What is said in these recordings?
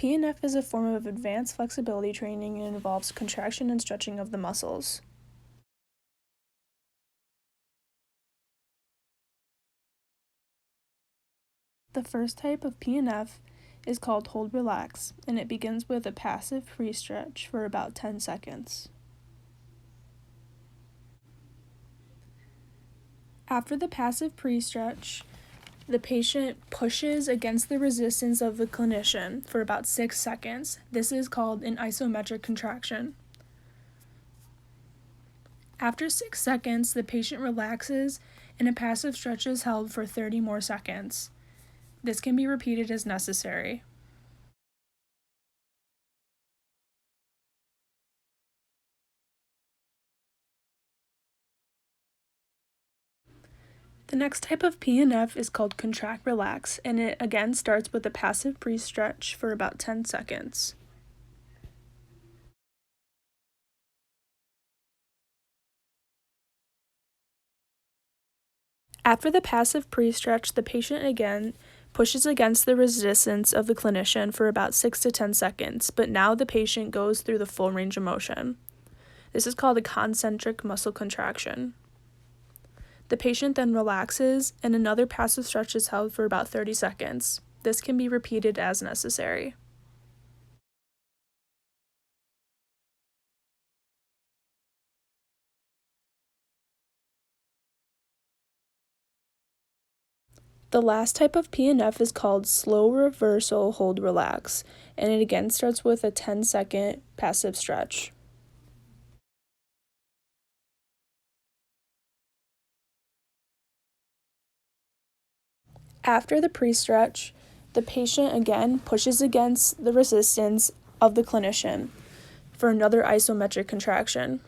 PNF is a form of advanced flexibility training and involves contraction and stretching of the muscles. The first type of PNF is called hold relax, and it begins with a passive pre-stretch for about 10 seconds. After the passive pre-stretch, the patient pushes against the resistance of the clinician for about 6 seconds. This is called an isometric contraction. After 6 seconds, the patient relaxes and a passive stretch is held for 30 more seconds. This can be repeated as necessary. The next type of PNF is called contract relax, and it again starts with a passive pre-stretch for about 10 seconds. After the passive pre-stretch, the patient again pushes against the resistance of the clinician for about 6 to 10 seconds, but now the patient goes through the full range of motion. This is called a concentric muscle contraction. The patient then relaxes, and another passive stretch is held for about 30 seconds. This can be repeated as necessary. The last type of PNF is called slow reversal hold relax, and it again starts with a 10-second passive stretch. After the pre-stretch, the patient again pushes against the resistance of the clinician for another isometric contraction.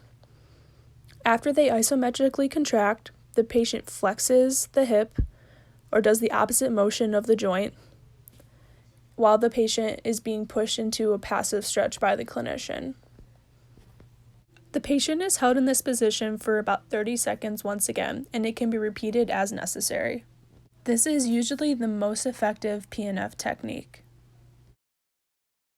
After they isometrically contract, the patient flexes the hip or does the opposite motion of the joint while the patient is being pushed into a passive stretch by the clinician. The patient is held in this position for about 30 seconds once again, and it can be repeated as necessary. This is usually the most effective PNF technique.